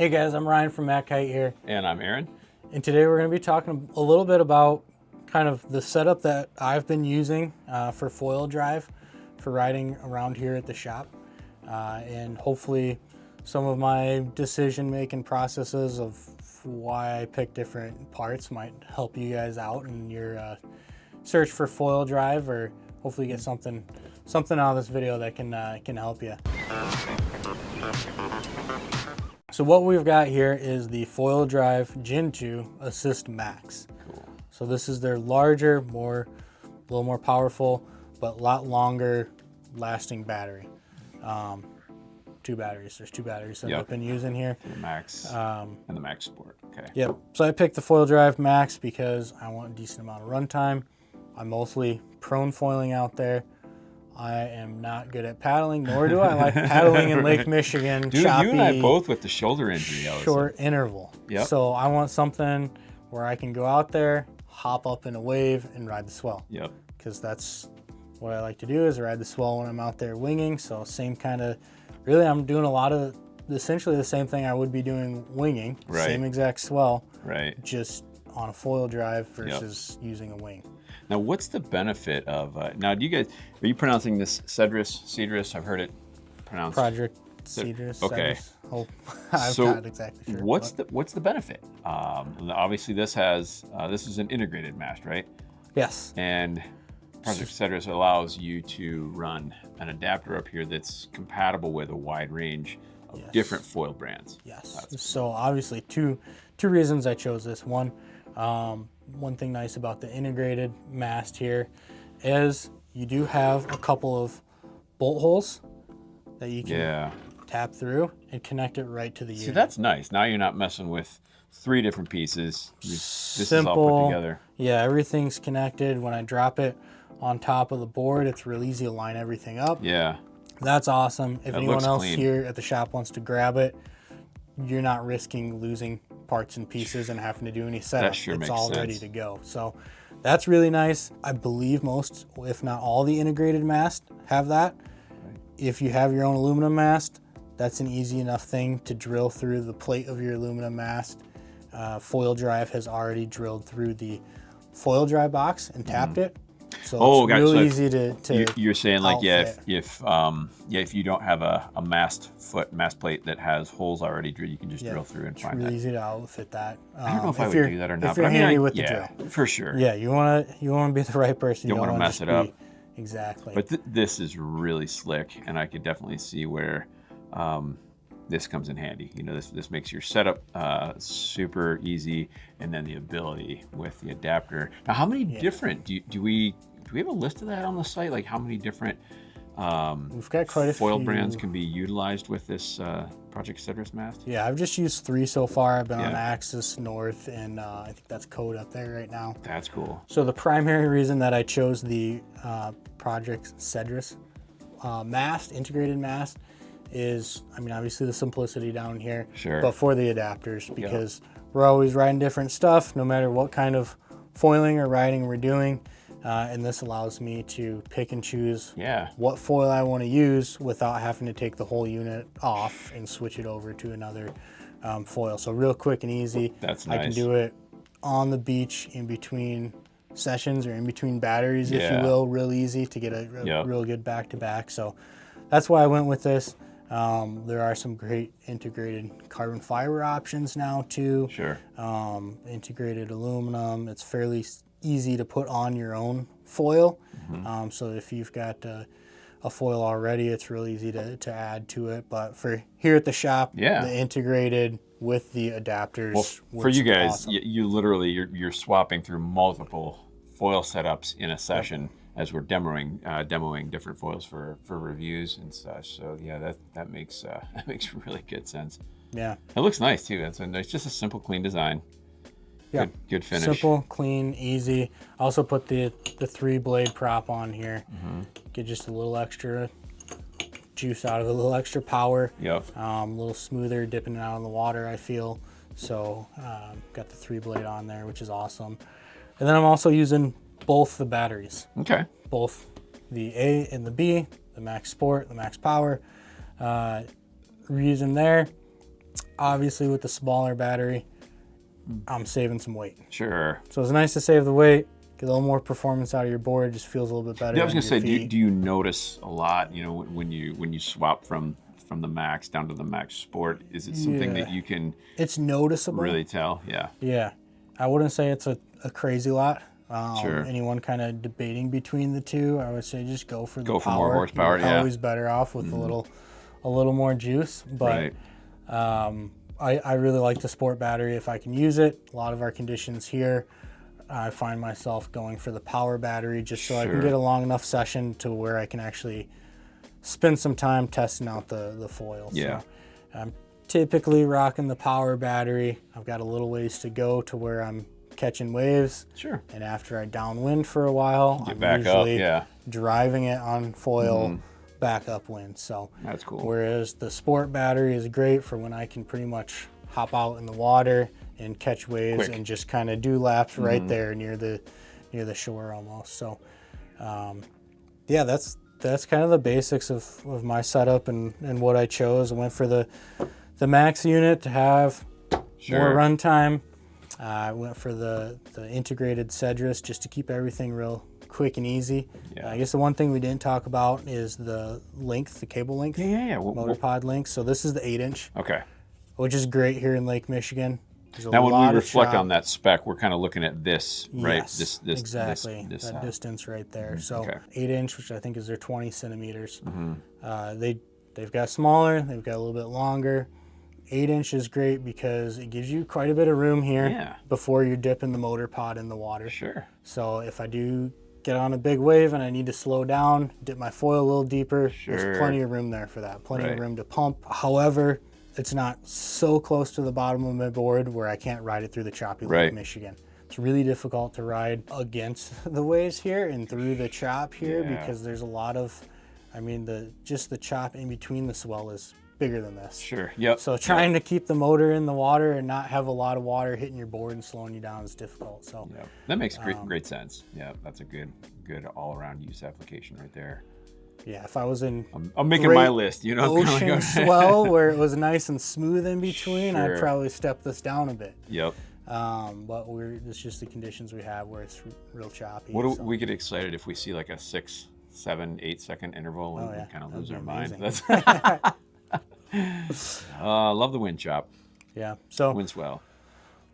Hey guys, I'm Ryan from MACkite here. And I'm Aaron. And today we're going to be talking a little bit about kind of the setup that I've been using for foil drive for riding around here at the shop. And hopefully some of my decision-making processes of why I pick different parts might help you guys out in your search for foil drive, or hopefully get something out of this video that can help you. So what we've got here is the Foil Drive Gen 2 Assist Max. Cool. So this is their larger, a little more powerful, but a lot longer lasting battery. Two batteries. There's two batteries that I've been using here. The Max and the Max Sport. Okay. Yep. So I picked the Foil Drive Max because I want a decent amount of runtime. I'm mostly prone foiling out there. I am not good at paddling, nor do I like paddling in Lake Michigan. Dude, choppy, you and I both with the shoulder injury. Short interval. Yep. So I want something where I can go out there, hop up in a wave, and ride the swell. Yep. Because that's what I like to do, is ride the swell when I'm out there winging. So same kind of, really I'm doing a lot of essentially the same thing I would be doing winging. Right. Same exact swell. Right. Just on a foil drive versus using a wing. Now, what's the benefit of, now do you guys, are you pronouncing this Cedrus? I've heard it pronounced. Project Cedrus. Okay. Oh, I'm not exactly sure. What's the benefit? Obviously this is an integrated mast, right? Yes. And Project Cedrus allows you to run an adapter up here that's compatible with a wide range of different foil brands. Yes. So obviously two reasons I chose this. One thing nice about the integrated mast here is you do have a couple of bolt holes that you can tap through and connect it right to the unit. See, that's nice. Now you're not messing with three different pieces. This Simple, is all put together. Yeah, everything's connected. When I drop it on top of the board, it's real easy to line everything up. Yeah. That's awesome. If anyone else clean. here at the shop wants to grab it, you're not risking losing parts and pieces and having to do any setup. It's all ready to go. So that's really nice. I believe most, if not all, the integrated mast have that. Right. If you have your own aluminum mast, that's an easy enough thing to drill through the plate of your aluminum mast. Foil Drive has already drilled through the Foil Drive box and tapped it. So it's really easy to you're saying like outfit. if you don't have a mast plate that has holes already drilled, you can just drill through and find that. It's really easy to outfit that. I don't know if I would do that or not. If you're handy with the drill, for sure. Yeah, you want to be the right person. You don't want to mess it up. Exactly. But this is really slick, and I could definitely see where this comes in handy. You know, this makes your setup super easy, and then the ability with the adapter. Now, how many different do we have a list of that on the site? Like how many different we've got quite a foil few brands can be utilized with this Project Cedrus mast? Yeah, I've just used 3 so far. I've been on Axis, North, and I think that's Code up there right now. That's cool. So the primary reason that I chose the Project Cedrus mast, integrated mast, is, I mean, obviously the simplicity down here, but for the adapters, because we're always riding different stuff, no matter what kind of foiling or riding we're doing. And this allows me to pick and choose what foil I want to use without having to take the whole unit off and switch it over to another foil. So real quick and easy. That's nice. I can do it on the beach in between sessions or in between batteries, if you will, real easy to get a real good back-to-back. So that's why I went with this. There are some great integrated carbon fiber options now too. Sure. Integrated aluminum. It's fairly easy to put on your own foil. So if you've got a foil already, it's real easy to add to it. But for here at the shop, the integrated with the adapters. Well, for you guys, awesome. You literally you're swapping through multiple foil setups in a session. As we're demoing different foils for reviews and such. So yeah, that makes really good sense. Yeah, it looks nice too. It's just a simple, clean design. Yeah, good finish. Simple, clean, easy. Also put the 3-blade prop on here. Get just a little extra juice out of it, a little extra power. Yep. A little smoother dipping it out in the water, I feel. So got the 3-blade on there, which is awesome. And then I'm also using both the batteries. Okay. Both the A and the B, the Max Sport, the Max Power. Reason there, Obviously with the smaller battery, I'm saving some weight. Sure. So it's nice to save the weight, get a little more performance out of your board. It just feels a little bit better. Yeah, I was gonna say, do you notice a lot, you know, when you swap from the Max down to the Max Sport? Is it something that you can? It's noticeable. Really tell, yeah. Yeah, I wouldn't say it's a crazy lot. Sure. Anyone kind of debating between the two, I would say just go for the power. For more horsepower. You're yeah. Always better off with a little more juice, but. Right. I really like the sport battery if I can use it. A lot of our conditions here, I find myself going for the power battery just so I can get a long enough session to where I can actually spend some time testing out the foil. Yeah. So I'm typically rocking the power battery. I've got a little ways to go to where I'm catching waves. Sure. And after I downwind for a while, I'm back usually up, driving it on foil. Back upwind. So that's cool. Whereas the sport battery is great for when I can pretty much hop out in the water and catch waves and just kind of do laps right there near the shore almost. So yeah, that's kind of the basics of my setup and what I chose. I went for the Max unit to have more runtime. I went for the integrated Cedrus just to keep everything real quick and easy. I guess the one thing we didn't talk about is the length, the cable length. Motor pod length. So this is the 8-inch. Okay. Which is great here in Lake Michigan. Now when we reflect on that spec, we're kind of looking at this, right? Yes, this exactly. This that distance right there. So 8-inch, which I think is their 20 centimeters. They've got smaller, they've got a little bit longer. 8-inch is great because it gives you quite a bit of room here before you're dipping the motor pod in the water. Sure. So if I do get on a big wave and I need to slow down, dip my foil a little deeper, there's plenty of room there for that. Plenty of room to pump. However, it's not so close to the bottom of my board where I can't ride it through the choppy Lake Michigan. It's really difficult to ride against the waves here and through the chop here because there's a lot of, I mean, just the chop in between the swell is bigger than this. Sure. Yep. So trying to keep the motor in the water and not have a lot of water hitting your board and slowing you down is difficult. So that makes great sense. Yeah, that's a good all-around use application right there. Yeah, if I was in I'm making my list, you know, ocean swell where it was nice and smooth in between, I'd probably step this down a bit. Yep. But it's just the conditions we have where it's real choppy. We get excited if we see like a 6, 7, 8 second interval and we kind of lose our mind. That's love the wind chop. Yeah. So wind swell.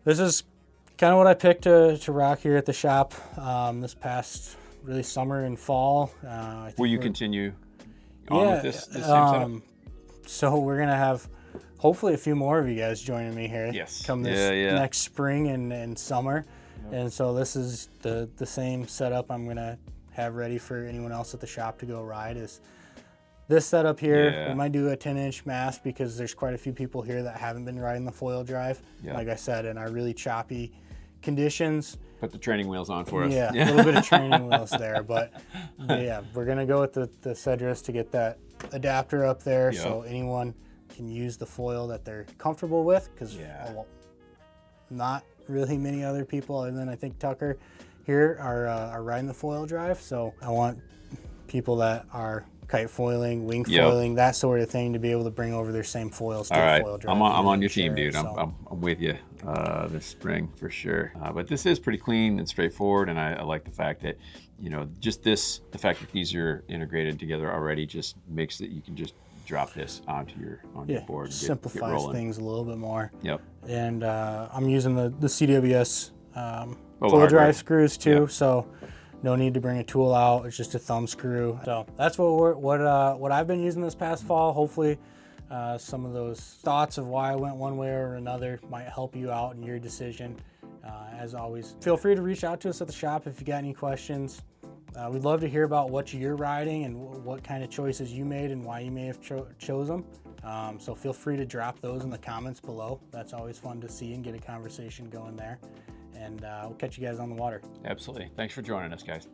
This is kind of what I picked to rock here at the shop this past really summer and fall. Will you continue on with this same setup? So we're gonna have hopefully a few more of you guys joining me here. Come this next spring and summer. And so this is the same setup I'm gonna have ready for anyone else at the shop to go ride. Is this setup here. We might do a 10-inch mast because there's quite a few people here that haven't been riding the foil drive. Like I said, in our really choppy conditions. Put the training wheels on for us. Yeah, a little bit of training wheels there. But yeah, we're going to go with the Cedrus to get that adapter up there so anyone can use the foil that they're comfortable with because not really many other people other than I think Tucker here are riding the foil drive. So I want people that are kite foiling, wing foiling, that sort of thing to be able to bring over their same foils to the foil drive. I'm on your team, dude. I'm with you this spring for sure. But this is pretty clean and straightforward, and I like the fact that, you know, the fact that these are integrated together already just makes it you can just drop this onto your board. Simplifies things a little bit more. Yep. And I'm using the CWS foil drive screws too, so no need to bring a tool out. It's just a thumb screw. So that's what I've been using this past fall. Hopefully some of those thoughts of why I went one way or another might help you out in your decision. As always, feel free to reach out to us at the shop if you got any questions. We'd love to hear about what you're riding and what kind of choices you made and why you may have chose them. So feel free to drop those in the comments below. That's always fun to see and get a conversation going there. And we'll catch you guys on the water. Absolutely. Thanks for joining us, guys.